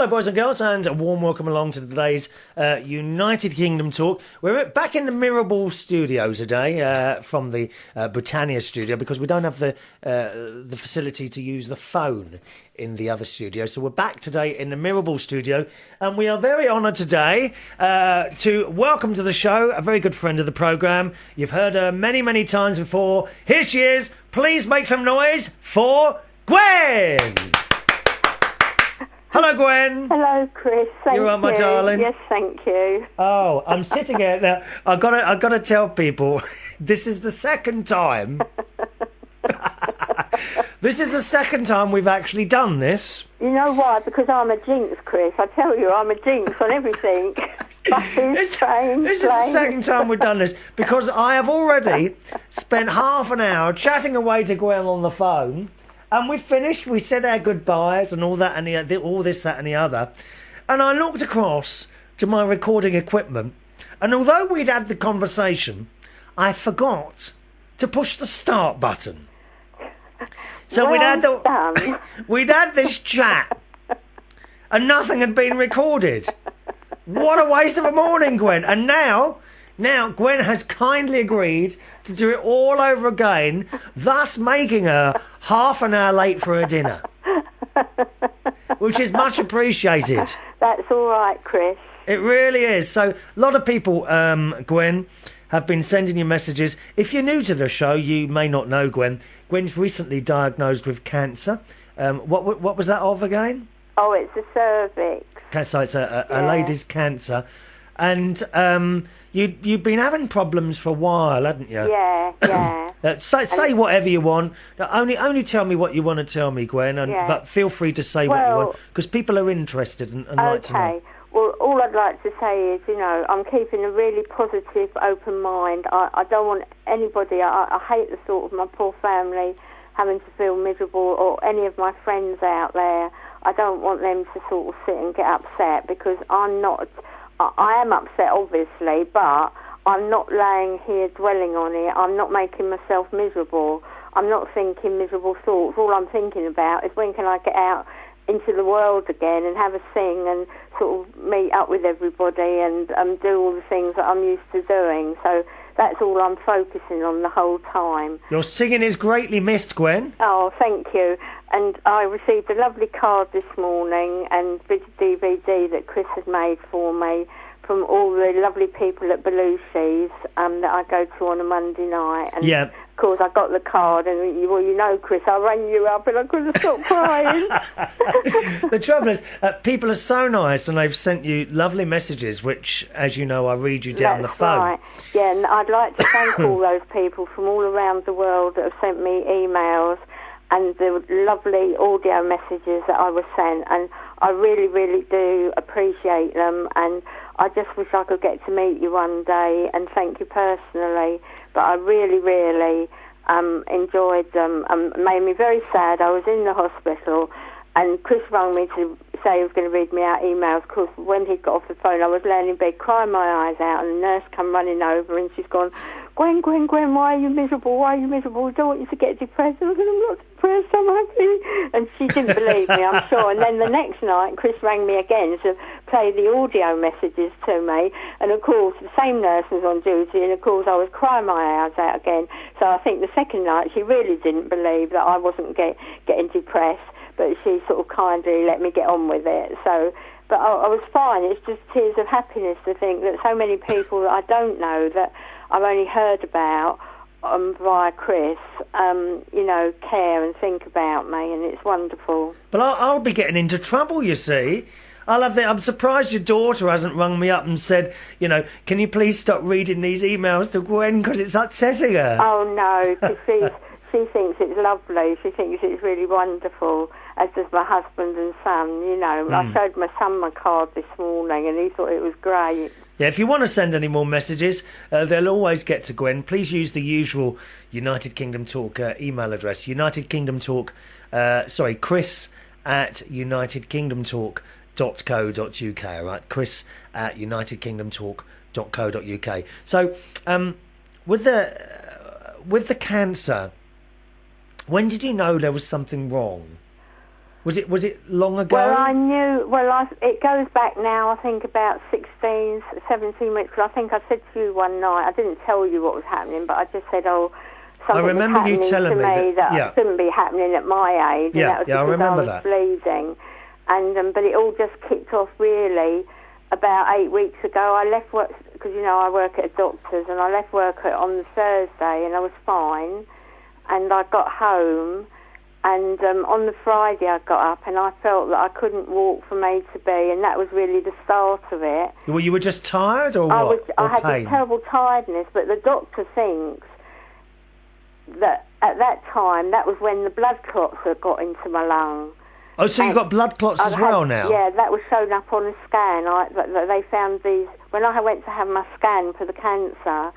Hello, boys and girls, and a warm welcome along to today's United Kingdom talk. We're back in the Mirrorball studio today from the Britannia studio because we don't have the facility to use the phone in the other studio. So we're back today in the Mirrorball studio, and we are very honoured today to welcome to the show a very good friend of the programme. You've heard her many, many times before. Here she is. Please make some noise for Gwen! Hello, Gwen. Hello, Chris. Thank you. You're right, my darling. Yes, thank you. Oh, I'm sitting here now. I've got to tell people, this is the second time. This is the second time we've actually done this. You know why? Because I'm a jinx, Chris. I tell you, I'm a jinx on everything. This is the second time we've done this because I have already spent half an hour chatting away to Gwen on the phone. And we finished, we said our goodbyes and all that and all this, that and the other. And I looked across to my recording equipment. And although we'd had the conversation, I forgot to push the start button. So we'd had this chat and nothing had been recorded. What a waste of a morning, Gwen. And now Gwen has kindly agreed to do it all over again, thus making her half an hour late for her dinner, which is much appreciated. That's all right, Chris. It really is. So a lot of people, Gwen, have been sending you messages. If you're new to the show, you may not know Gwen. Gwen's recently diagnosed with cancer. What was that of again? Oh, it's a cervix. So it's a lady's cancer. And you've been having problems for a while, haven't you? Yeah. Say whatever you want. Only tell me what you want to tell me, Gwen. But feel free to say what you want because people are interested and like to know. Well, all I'd like to say is, I'm keeping a really positive, open mind. I don't want anybody. I hate the thought of my poor family having to feel miserable, or any of my friends out there. I don't want them to sort of sit and get upset because I'm not. I am upset, obviously, but I'm not laying here dwelling on it. I'm not making myself miserable. I'm not thinking miserable thoughts. All I'm thinking about is when can I get out into the world again and have a sing and sort of meet up with everybody and do all the things that I'm used to doing. So that's all I'm focusing on the whole time. Your singing is greatly missed, Gwen. Oh, thank you. And I received a lovely card this morning and a DVD that Chris has made for me from all the lovely people at Belushi's that I go to on a Monday night. And of course, I got the card, and Chris, I rang you up and I couldn't stop crying. The trouble is, people are so nice, and they've sent you lovely messages, which, as you know, I read you down the phone. Right. Yeah, and I'd like to thank all those people from all around the world that have sent me emails and the lovely audio messages that I was sent, and I really, really do appreciate them, and I just wish I could get to meet you one day and thank you personally, but I really, really enjoyed them. It made me very sad. I was in the hospital and Chris rang me to say he was going to read me out emails because when he got off the phone I was laying in bed crying my eyes out and the nurse come running over and she's gone, Gwen, why are you miserable? Why are you miserable? We don't want you to get depressed. I said, I'm not depressed, I'm happy. And she didn't believe me, I'm sure. And then the next night, Chris rang me again to play the audio messages to me. And, of course, the same nurse was on duty. And, of course, I was crying my eyes out again. So I think the second night she really didn't believe that I wasn't getting depressed. But she sort of kindly let me get on with it. So, but I was fine. It's just tears of happiness to think that so many people that I don't know that I've only heard about via Chris, care and think about me, and it's wonderful. But I'll be getting into trouble, you see. I'm surprised your daughter hasn't rung me up and said, can you please stop reading these emails to Gwen because it's upsetting her. Oh, no, because she thinks it's lovely. She thinks it's really wonderful, as does my husband and son, I showed my son my card this morning and he thought it was great. Yeah, if you want to send any more messages, they'll always get to Gwen. Please use the usual United Kingdom Talk email address. Chris at unitedkingdomtalk.co.uk. All right, Chris at unitedkingdomtalk.co.uk. So, with the cancer, when did you know there was something wrong? Was it long ago? Well, I knew. Well, it goes back now. I think about 16, 17 weeks. Because I think I said to you one night. I didn't tell you what was happening, but I just said, "Oh, something I remember was happening you telling to me that yeah. shouldn't be happening at my age." And that was I because remember I was that. bleeding, and but it all just kicked off really about 8 weeks ago. I left work because I work at a doctor's, and I left work on the Thursday, and I was fine, and I got home. And on the Friday I got up and I felt that I couldn't walk from A to B, and that was really the start of it. Well, you were just tired or what? I had this terrible tiredness, but the doctor thinks that at that time, that was when the blood clots had got into my lung. Oh, so you got blood clots as well now? Yeah, that was shown up on a scan. They found these, when I went to have my scan for the cancer,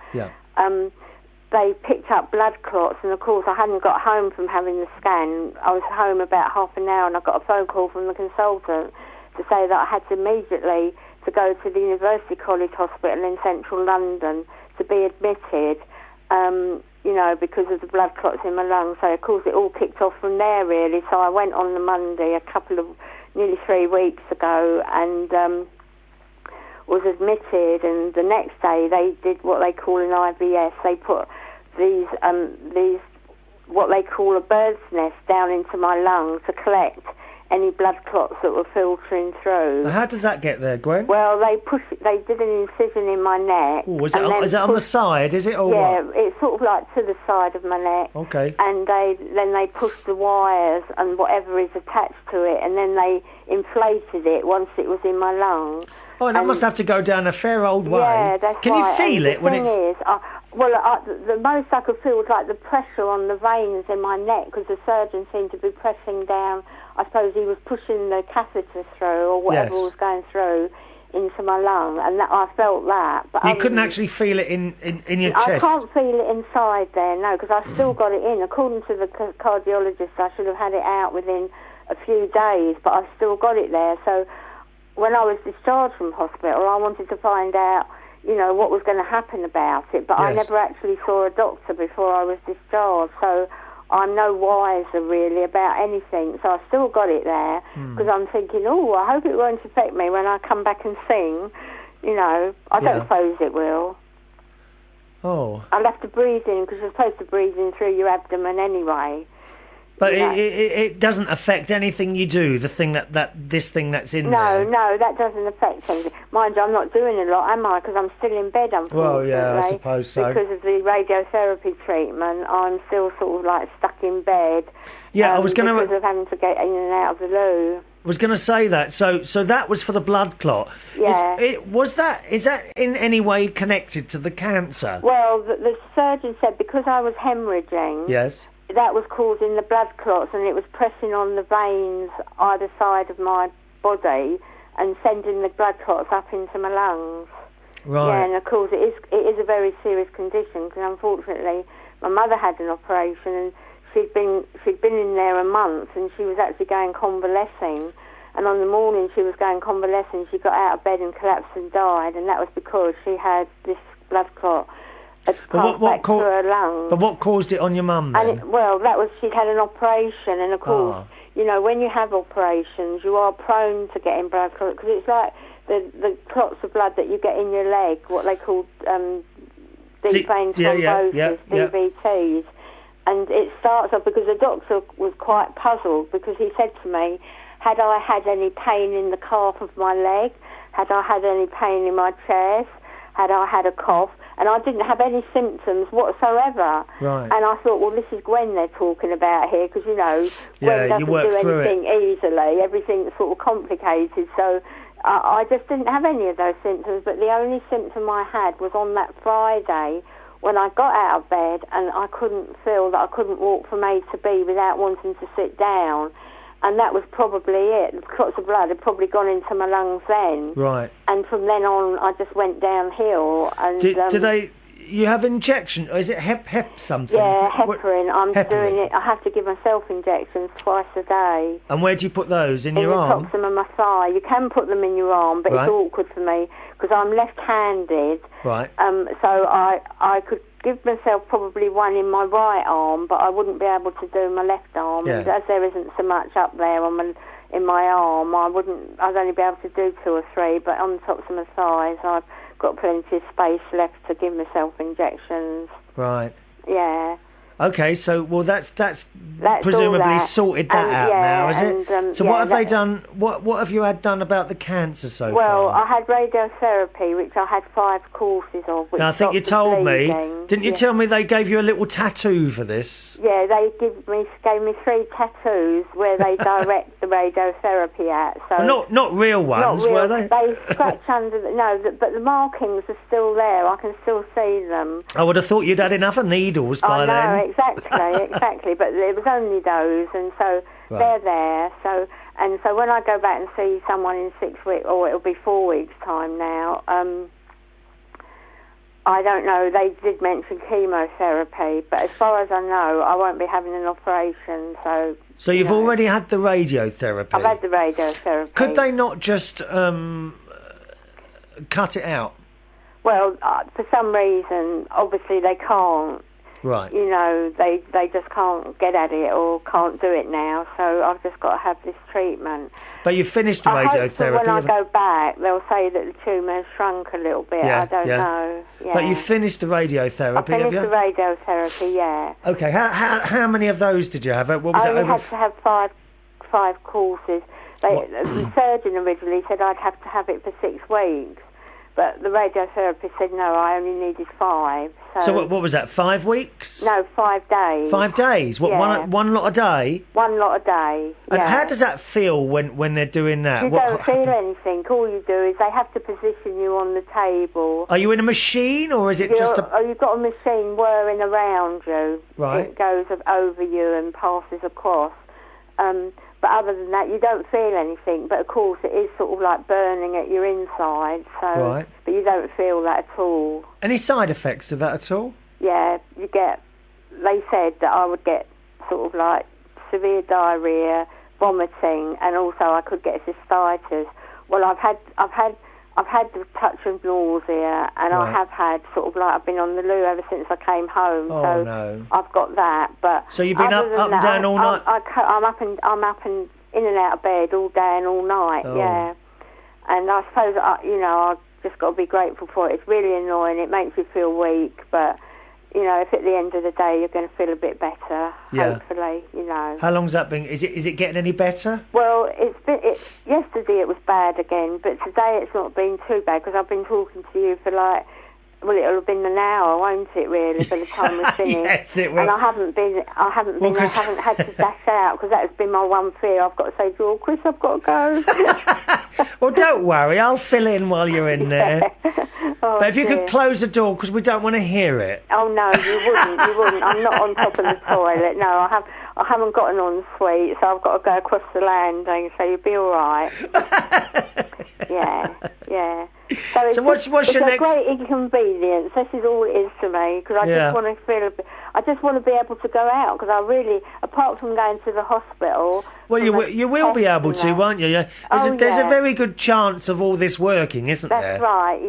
they picked up blood clots, and of course I hadn't got home from having the scan. I was home about half an hour, and I got a phone call from the consultant to say that I had to immediately to go to the University College Hospital in central London to be admitted, because of the blood clots in my lungs. So of course it all kicked off from there really. So I went on the Monday, nearly 3 weeks ago, and was admitted, and the next day they did what they call an IBS. They put these what they call a bird's nest down into my lung to collect any blood clots that were filtering through. How does that get there, Gwen? Well, they did an incision in my neck. Ooh, is it on the side, is it, or yeah, what? It's sort of like to the side of my neck. Okay. And then they pushed the wires and whatever is attached to it, and then they inflated it once it was in my lung. Oh, and that must have to go down a fair old way. Yeah, that's Can right. you feel it when it's... The most I could feel was like the pressure on the veins in my neck, because the surgeon seemed to be pressing down. I suppose he was pushing the catheter through, or whatever was going through, into my lung, and I felt that. But you couldn't actually feel it in your chest? I can't feel it inside there, no, because I've still got it in. According to the cardiologist, I should have had it out within a few days, but I've still got it there. So when I was discharged from hospital, I wanted to find out, what was going to happen about it, but I never actually saw a doctor before I was discharged, so I'm no wiser really about anything. So I've still got it there, because I'm thinking, I hope it won't affect me when I come back and sing. I don't suppose it will. Oh. I'll have to breathe in, because you're supposed to breathe in through your abdomen anyway. But it doesn't affect anything you do, the thing this thing that's in there? No, that doesn't affect anything. Mind you, I'm not doing a lot, am I? Because I'm still in bed, unfortunately. Well, yeah, I suppose so. Because of the radiotherapy treatment, I'm still sort of like stuck in bed. Yeah, I was going to... Because of having to get in and out of the loo. I was going to say that. So that was for the blood clot. Yeah. Is that in any way connected to the cancer? Well, the surgeon said because I was hemorrhaging... Yes. That was causing the blood clots, and it was pressing on the veins either side of my body and sending the blood clots up into my lungs. Right. Yeah, and of course it is a very serious condition, because unfortunately my mother had an operation, and she'd been in there a month, and she was actually going convalescing. And on the morning she was going convalescing, she got out of bed and collapsed and died, and that was because she had this blood clot. But what caused it on your mum then? She'd had an operation, and of course, when you have operations, you are prone to getting blood clots, because it's like the clots of blood that you get in your leg, what they call deep vein thrombosis, DVTs. And it starts off because the doctor was quite puzzled, because he said to me, had I had any pain in the calf of my leg, had I had any pain in my chest, had I had a cough, and I didn't have any symptoms whatsoever. Right. And I thought, well, this is Gwen they're talking about here, because, Gwen doesn't do anything easily. Everything's sort of complicated. So I just didn't have any of those symptoms. But the only symptom I had was on that Friday when I got out of bed, and I couldn't feel that I couldn't walk from A to B without wanting to sit down. And that was probably it. The clots of blood had probably gone into my lungs then. Right. And from then on, I just went downhill. And you have injection? Or is it hep something? Yeah, heparin. I'm doing it. I have to give myself injections twice a day. And where do you put those? In your arm? In the proxima of my thigh. You can put them in your arm, but it's awkward for me because I'm left-handed. Right. So I could give myself probably one in my right arm, but I wouldn't be able to do my left arm. Yeah. As there isn't so much up there in my arm, I'd only be able to do 2 or 3, but on the tops of my thighs, I've got plenty of space left to give myself injections. Right. Yeah. Okay, so that's presumably sorted that out now, is it? So what have they done? What have you had done about the cancer so far? Well, I had radiotherapy, which I had 5 courses of. Which now, I think you told me, didn't you tell me they gave you a little tattoo for this? Yeah, they gave me 3 tattoos where they direct the radiotherapy at. So well, not real ones, were they? They scratch under but the markings are still there. I can still see them. I would have thought you'd had enough of needles by then. Exactly. But it was only those, and so they're there. So when I go back and see someone in 6 weeks, or it'll be 4 weeks' time now. I don't know. They did mention chemotherapy, but as far as I know, I won't be having an operation. So you've already had the radiotherapy. I've had the radiotherapy. Could they not just cut it out? Well, for some reason, obviously they can't. Right. You know, they just can't get at it or can't do it now, so I've just got to have this treatment. But you finished the radiotherapy. When I go back, they'll say that the tumour has shrunk a little bit. I don't know. Yeah. But you finished the radiotherapy, have you? I finished the radiotherapy, yeah. Okay, how many of those did you have? What was I only had to have five courses. The surgeon originally said I'd have to have it for 6 weeks. But the radiotherapist said, no, I only needed 5. So what was that, 5 weeks? No, 5 days. 5 days? What, one lot a day? One lot a day, And how does that feel when they're doing that? You don't feel anything. All you do is they have to position you on the table. Are you in a machine, or is it just a... Oh, you've got a machine whirring around you. Right. It goes over you and passes across. But other than that, you don't feel anything. But of course, it is sort of like burning at your inside. So, right. But you don't feel that at all. Any side effects of that at all? Yeah, you get. They said that I would get sort of like severe diarrhea, vomiting, and also I could get cystitis. Well, I've had the touch of nausea, and I have had sort of like I've been on the loo ever since I came home. Oh, so no. I've got that. But so you've been up and down all night. I'm up and in and out of bed all day and all night. Oh. Yeah, and I suppose I've just got to be grateful for it. It's really annoying. It makes you feel weak, but if at the end of the day you're going to feel a bit better, hopefully, How long's that been? Is it getting any better? Well, yesterday it was bad again, but today it's not been too bad because I've been talking to you for it'll have been an hour, won't it? Really, by the time we finish. Yes, it will. And I haven't I haven't had to dash out because that has been my one fear. I've got to say to you, Chris, I've got to go. Well, don't worry, I'll fill in while you're in there. Oh, but if you could close the door because we don't want to hear it. Oh no, you wouldn't. I'm not on top of the toilet. No, I haven't got an ensuite, so I've got to go across the landing. So you'll be all right. Yeah. So what's your next? It's a great inconvenience. This is all it is to me because I just want to feel. I just want to be able to go out because I really, apart from going to the hospital. Well, you will be able to, won't you? Yeah. There's a very good chance of all this working, isn't there? That's right.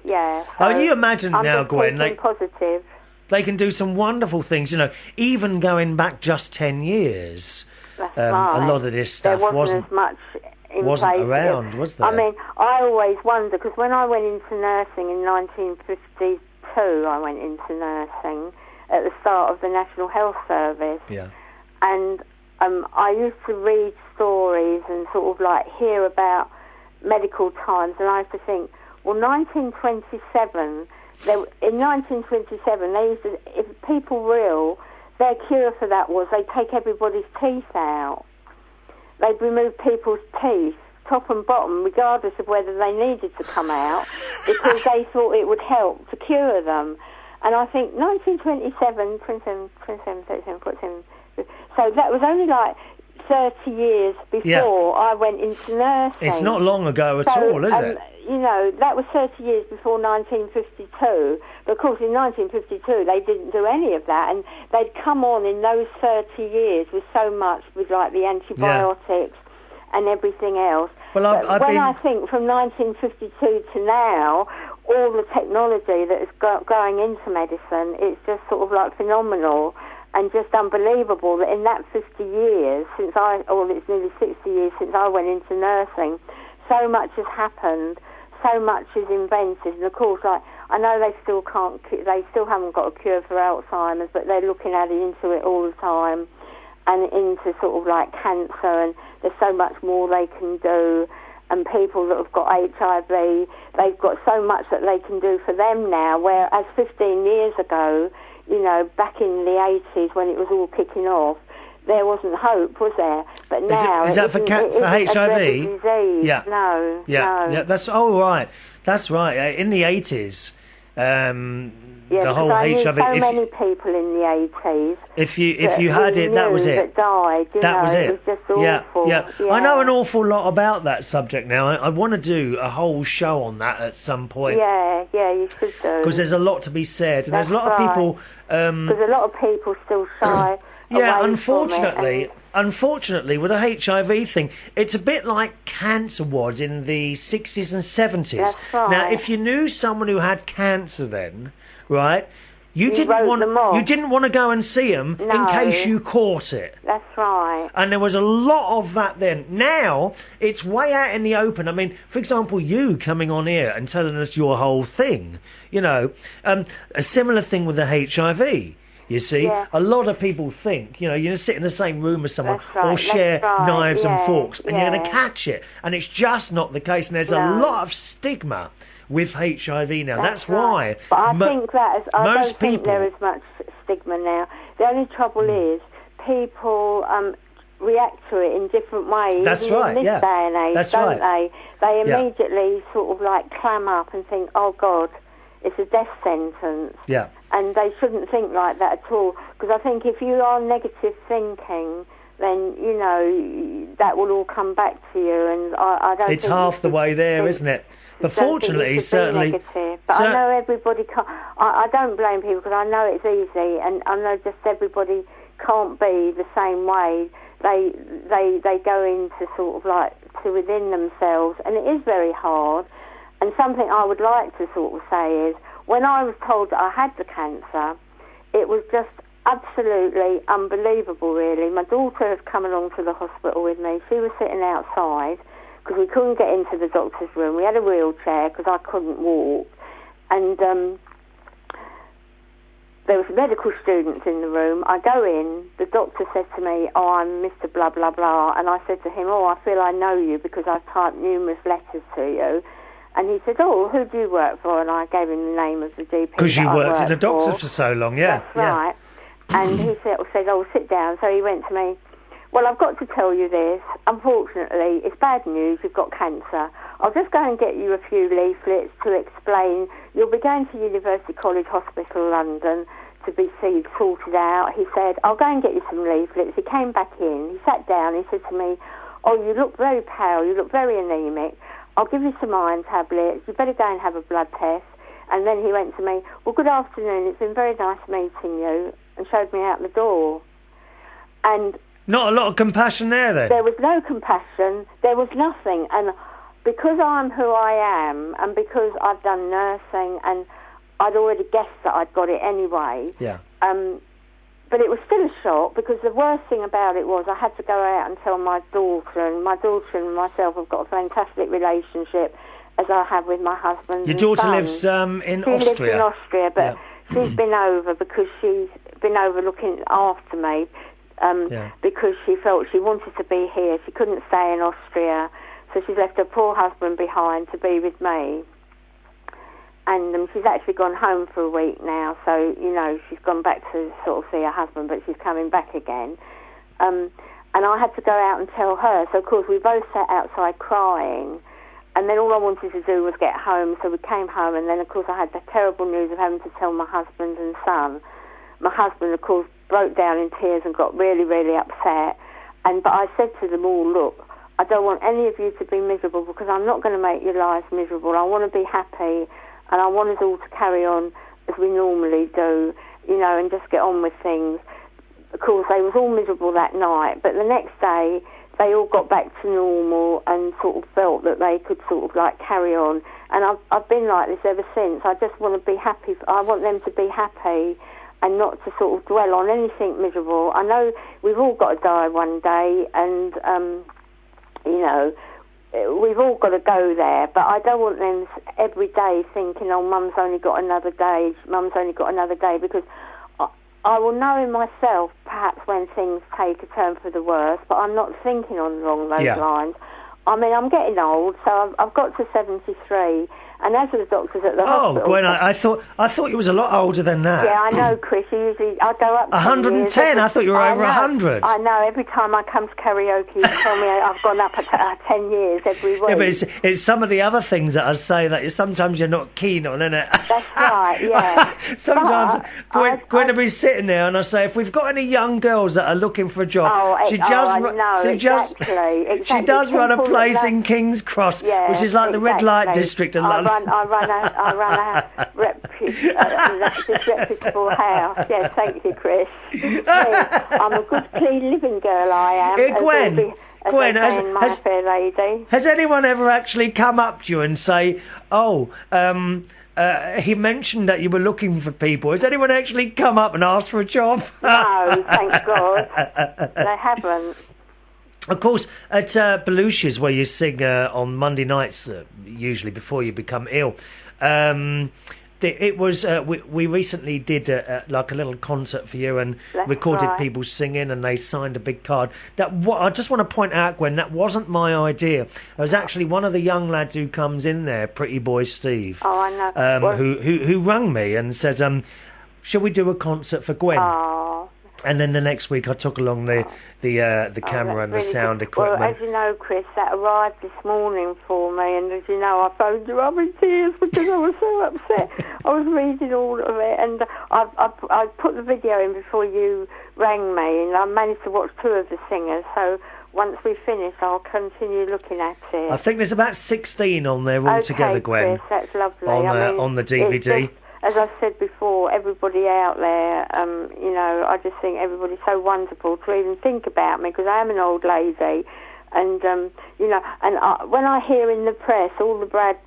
Yeah. So you imagine now, Gwen, positive. They can do some wonderful things. Even going back just 10 years. That's right. A lot of this stuff wasn't as much. Wasn't around, was there? I mean, I always wonder, because when I went into nursing in 1952, I went into nursing at the start of the National Health Service. Yeah. And I used to read stories and sort of like hear about medical times, and I used to think, well, 1927, in 1927, they used to, if people were ill, their cure for that was they'd take everybody's teeth out. They'd remove people's teeth, top and bottom, regardless of whether they needed to come out, because they thought it would help to cure them. And I think 1927, 27, 37, 47, so that was only like 30 years before I went into nursing. It's not long ago at all, is it? That was 30 years before 1952. But of course, in 1952, they didn't do any of that. And they'd come on in those 30 years with so much, with like the antibiotics and everything else. Well, I think from 1952 to now, all the technology that is going into medicine, it's just sort of like phenomenal and just unbelievable that in that 50 years since it's nearly 60 years since I went into nursing, so much has happened, so much is invented, and of course, like, I know they still haven't got a cure for Alzheimer's, but they're looking into it all the time, and into sort of like cancer, and there's so much more they can do. And people that have got HIV, they've got so much that they can do for them now, whereas 15 years ago, back in the 80s when it was all kicking off, there wasn't hope, was there? But now... Is that for HIV? Disease. Yeah. No. Yeah, that's... Oh, right. That's right. In the 80s... the whole I knew HIV. So many people in the 80s. If you had it, that was it. That died. That was it. It was just awful. Yeah. I know an awful lot about that subject now. I want to do a whole show on that at some point. Yeah, you should do. Because there's a lot to be said, and there's a lot of people. Because a lot of people still shy. Yeah, unfortunately, with the HIV thing, it's a bit like cancer was in the 60s and 70s. That's right. Now, if you knew someone who had cancer then, right, you didn't want to go and see them in case you caught it. That's right. And there was a lot of that then. Now, it's way out in the open. I mean, for example, you coming on here and telling us your whole thing, a similar thing with the HIV. You see, a lot of people think, you sit in the same room as someone or share knives and forks and you're going to catch it. And it's just not the case. And there's a lot of stigma with HIV now. That's why. But I don't think there is much stigma now. The only trouble is people react to it in different ways. That's right, in this day and age, don't they? They immediately sort of like clam up and think, oh, God, it's a death sentence. Yeah. And they shouldn't think like that at all. Because I think if you are negative thinking, then, that will all come back to you. And I don't It's half the way there, isn't it? But fortunately, certainly... Negative. But I know everybody can't... I don't blame people because I know it's easy. And I know just everybody can't be the same way. They go into sort of like to within themselves. And it is very hard. And something I would like to sort of say is, when I was told that I had the cancer, it was just absolutely unbelievable, really. My daughter had come along to the hospital with me. She was sitting outside because we couldn't get into the doctor's room. We had a wheelchair because I couldn't walk. And there was medical students in the room. I go in. The doctor said to me, oh, I'm Mr. Blah, blah, blah. And I said to him, oh, I feel I know you because I've typed numerous letters to you. And he said, oh, who do you work for? And I gave him the name of the GP. Because you worked in a doctor for so long, yeah. That's right. And he said, oh, sit down. So he went to me, well, I've got to tell you this. Unfortunately, it's bad news. You've got cancer. I'll just go and get you a few leaflets to explain. You'll be going to University College Hospital, London, to be sorted out. He said, I'll go and get you some leaflets. He came back in. He sat down. He said to me, oh, you look very pale. You look very anaemic. I'll give you some iron tablets. You better go and have a blood test. And then he went to me, well, good afternoon. It's been very nice meeting you, and showed me out the door. And not a lot of compassion there, then? There was no compassion. There was nothing. And because I'm who I am, and because I've done nursing, and I'd already guessed that I'd got it anyway, but it was still a shock, because the worst thing about it was I had to go out and tell my daughter, and my daughter and myself have got a fantastic relationship, as I have with my husband. Your daughter lives in Austria. She lives in Austria, but she's been over because she's been over looking after me, because she felt she wanted to be here. She couldn't stay in Austria, so she's left her poor husband behind to be with me. And she's actually gone home for a week now, so, she's gone back to sort of see her husband, but she's coming back again. And I had to go out and tell her, so of course we both sat outside crying, and then all I wanted to do was get home, so we came home, and then of course I had the terrible news of having to tell my husband and son. My husband, of course, broke down in tears and got really, really upset, but I said to them all, look, I don't want any of you to be miserable, because I'm not going to make your lives miserable. I want to be happy, and I want us all to carry on as we normally do, and just get on with things. Of course, they was all miserable that night, but the next day they all got back to normal and sort of felt that they could sort of like carry on. And I've been like this ever since. I just want to be happy. I want them to be happy and not to sort of dwell on anything miserable. I know we've all got to die one day, and, you know, we've all got to go there, but I don't want them every day thinking, oh, Mum's only got another day, Mum's only got another day, because I will know in myself perhaps when things take a turn for the worse, but I'm not thinking along those lines. I mean, I'm getting old, so I've got to 73, and as the doctors at the hospital... Oh, Gwen, I thought you was a lot older than that. Yeah, I know, Chris. I go up 110? I thought you were over 100. I know. Every time I come to karaoke, you tell me I've gone up 10 years every week. Yeah, but it's some of the other things that I say that sometimes you're not keen on, isn't it? That's right, yeah. Sometimes Gwen will be sitting there and I say, if we've got any young girls that are looking for a job, she does run a place in King's Cross, which is like the red light district of London. I run a disreputable house. Yes, thank you, Chris. Yes, I'm a good, clean living girl, I am. Gwen, my fair lady. Has anyone ever actually come up to you and say, he mentioned that you were looking for people? Has anyone actually come up and asked for a job? No, thank God. They haven't. Of course, at Belushi's, where you sing on Monday nights, usually before you become ill, it was we recently did like a little concert for you and recorded people singing, and they signed a big card. I just want to point out, Gwen, that wasn't my idea. It was actually one of the young lads who comes in there, Pretty Boy Steve, who rang me and says, "Shall we do a concert for Gwen?" Oh. And then the next week I took along the camera and the sound equipment. Well, as you know, Chris, that arrived this morning for me, and as you know, I phoned you up in tears because I was so upset. I was reading all of it, and I put the video in before you rang me, and I managed to watch 2 of the singers, so once we finish, I'll continue looking at it. I think there's about 16 on there altogether, Gwen. Chris, that's lovely. On the DVD. As I said before, everybody out there, you know, I just think everybody's so wonderful to even think about me, because I am an old lady, and, you know, and when I hear in the press all the bad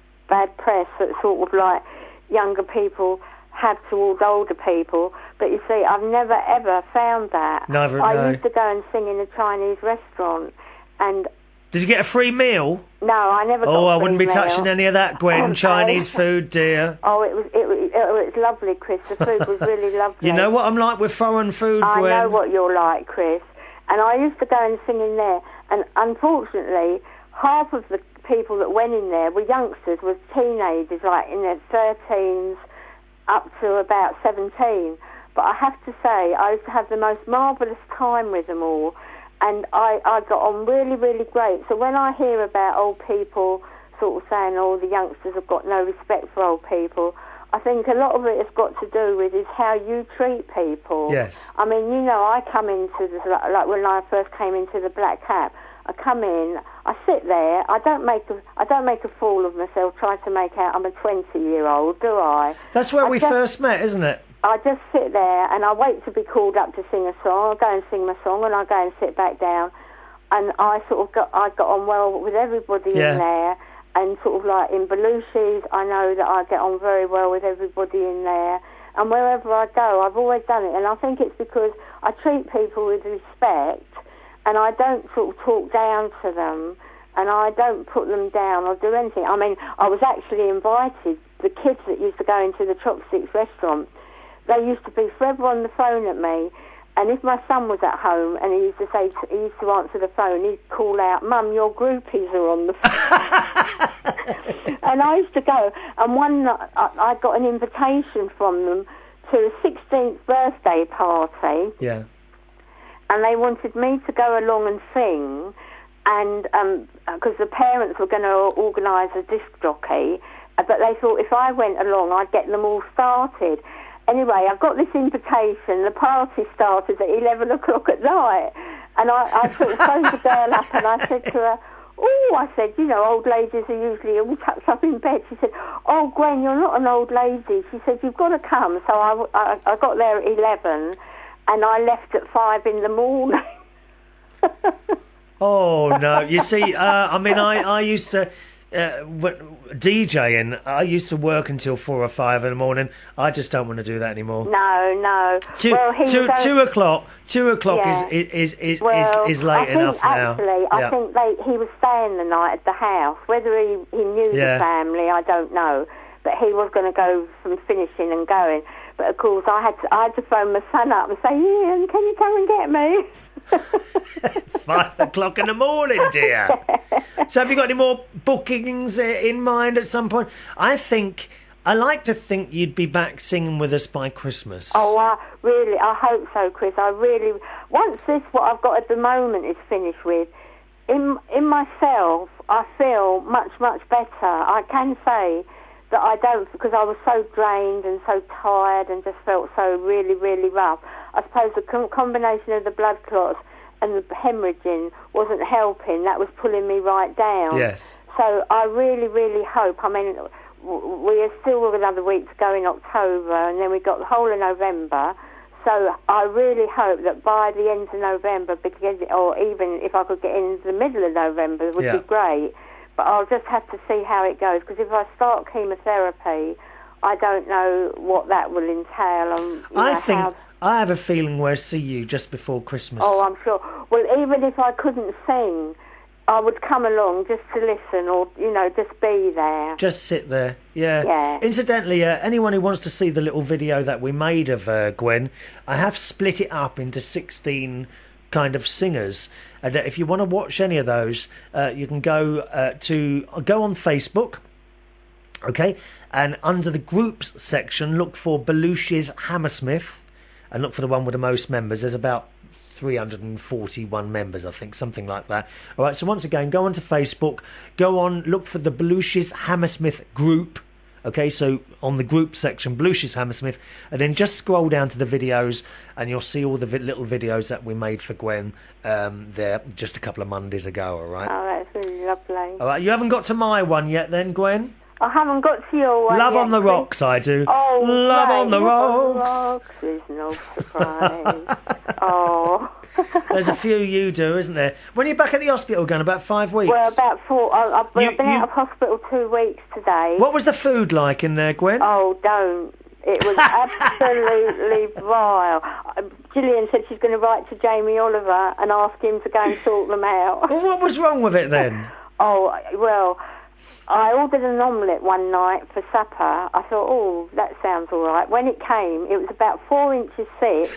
press that sort of like younger people have towards older people, but you see, I've never ever found that. I used to go and sing in a Chinese restaurant, and... Did you get a free meal? No, I never got a free meal. I wouldn't be touching any of that, Gwen. Chinese food, dear. Oh, it was lovely, Chris. The food was really lovely. You know what I'm like with foreign food, Gwen? I know what you're like, Chris. And I used to go and sing in there, and unfortunately, half of the people that went in there were youngsters, were teenagers, like in their 13s up to about 17. But I have to say, I used to have the most marvellous time with them all. And I got on really, really great. So when I hear about old people sort of saying, oh, the youngsters have got no respect for old people, I think a lot of it has got to do with is how you treat people. Yes. I mean, you know, I come into this, like when I first came into the Black Cap, I come in, I sit there, I don't make a fool of myself, try to make out I'm a 20-year-old, do I? That's where we first met, isn't it? I just sit there and I wait to be called up to sing a song. I go and sing my song and I go and sit back down, and I got on well with everybody in there, and sort of like in Belushi's, I know that I get on very well with everybody in there, and wherever I go, I've always done it, and I think it's because I treat people with respect, and I don't sort of talk down to them, and I don't put them down or do anything. I mean, I was actually invited, the kids that used to go into the Chopsticks restaurant, they used to be forever on the phone at me, and if my son was at home and he used to answer the phone, he'd call out, "Mum, your groupies are on the phone." And I used to go, and one night I got an invitation from them to a 16th birthday party. Yeah. And they wanted me to go along and sing, and because the parents were going to organise a disc jockey, but they thought if I went along, I'd get them all started. Anyway, I got this invitation. The party started at 11 o'clock at night. And I sort of phoned the girl up and I said to her, I said, you know, old ladies are usually all tucked up in bed. She said, oh, Gwen, you're not an old lady. She said, you've got to come. So I got there at 11 and I left at 5 in the morning. Oh, no. You see, I mean, I used to... DJing, I used to work until 4 or 5 in the morning. I just don't want to do that anymore. No. Two o'clock. 2 o'clock is late enough now. Actually, I think he was staying the night at the house. Whether he knew the family, I don't know. But he was going to go from finishing and going. But of course, I had to phone my son up and say, Ian, can you come and get me? 5 o'clock in the morning, dear. So have you got any more bookings in mind at some point? I like to think you'd be back singing with us by Christmas. Oh, really, I hope so, Chris. Once what I've got at the moment is finished with, in myself, I feel much, much better. I can say that I don't, because I was so drained and so tired and just felt so really, really rough. I suppose the combination of the blood clots and the hemorrhaging wasn't helping. That was pulling me right down. Yes. So I really, really hope, we are still another week to go in October, and then we've got the whole of November. So I really hope that by the end of November, or even if I could get in the middle of November, would be great. But I'll just have to see how it goes, because if I start chemotherapy, I don't know what that will entail. I have a feeling we'll see you just before Christmas. Oh, I'm sure. Well, even if I couldn't sing, I would come along just to listen, or, just be there. Just sit there, yeah. Incidentally, anyone who wants to see the little video that we made of Gwen, I have split it up into 16 kind of singers. And if you want to watch any of those, you can go on Facebook, okay, and under the groups section, look for Belushi's Hammersmith, and look for the one with the most members. There's about 341 members, I think, something like that. All right, so once again, go onto Facebook, look for the Belushi's Hammersmith group. Okay, so on the group section, Belushi's Hammersmith, and then just scroll down to the videos, and you'll see all the little videos that we made for Gwen there just a couple of Mondays ago, all right? Oh, that's really lovely. All right, you haven't got to my one yet then, Gwen? I haven't got to your one Love yet, on the Rocks, I do. Oh, Love on the Rocks. Rocks is no surprise. Oh. There's a few you do, isn't there? When are you back at the hospital again? About 5 weeks? Well, about 4. I've been out of hospital 2 weeks today. What was the food like in there, Gwen? Oh, don't. It was absolutely vile. Gillian said she's going to write to Jamie Oliver and ask him to go and sort them out. Well, what was wrong with it then? Oh, well, I ordered an omelette one night for supper. I thought, oh, that sounds all right. When it came, it was about 4 inches thick,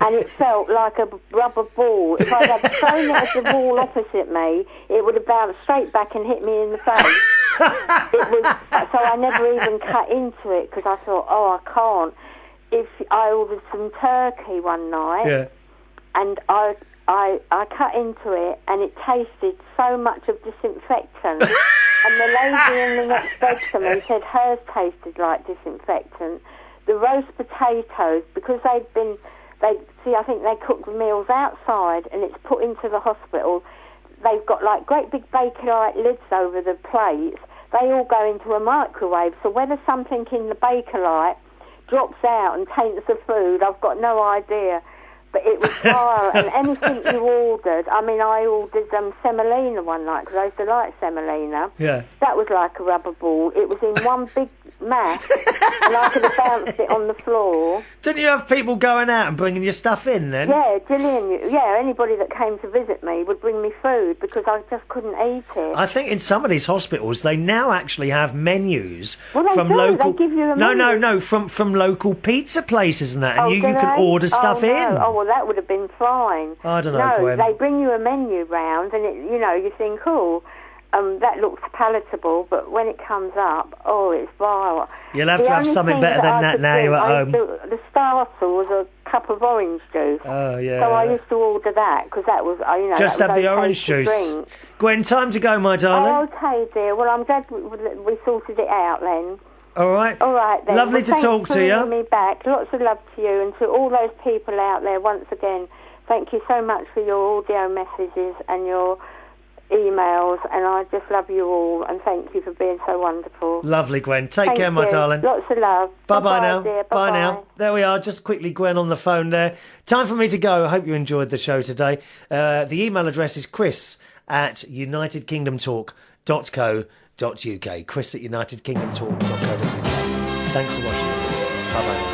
and it felt like a rubber ball. If I had thrown it at the wall opposite me, it would have bounced straight back and hit me in the face. So I never even cut into it, because I thought, oh, I can't. If I ordered some turkey one night, and I cut into it, and it tasted so much of disinfectant. And the lady in the next bed to me said hers tasted like disinfectant. The roast potatoes, because I think they cook the meals outside, and it's put into the hospital. They've got like great big Bakelite lids over the plates. They all go into a microwave. So whether something in the Bakelite drops out and taints the food, I've got no idea. But it was vile, and anything you ordered, I ordered semolina one night, because I used to like semolina. Yeah. That was like a rubber ball. It was in one big mass, and I could have bounced it on the floor. Didn't you have people going out and bringing your stuff in then? Yeah, Gillian, anybody that came to visit me would bring me food, because I just couldn't eat it. I think in some of these hospitals, they now actually have menus from local... They give you a menu. No, from local pizza places and that, and you can order stuff in. Oh, well, that would have been fine. I don't know, Gwen. They bring you a menu round, and you think, that looks palatable, but when it comes up, it's vile. You'll have to have something better than that now you're at home. The starter was a cup of orange juice. Oh, yeah. So I used to order that, because that was, Just have the orange juice. Drink. Gwen, time to go, my darling. Oh, okay, dear. Well, I'm glad we sorted it out then. All right. All right, then. Lovely to talk to you. Thanks for me back. Lots of love to you, and to all those people out there, once again, thank you so much for your audio messages and your emails, and I just love you all, and thank you for being so wonderful. Lovely, Gwen. Take care, my darling. Lots of love. Bye-bye now. Dear. Bye now. There we are. Just quickly, Gwen on the phone there. Time for me to go. I hope you enjoyed the show today. The email address is chris@unitedkingdomtalk.co.uk. Chris at UnitedKingdomTalk.co.uk. Thanks for watching. Bye bye.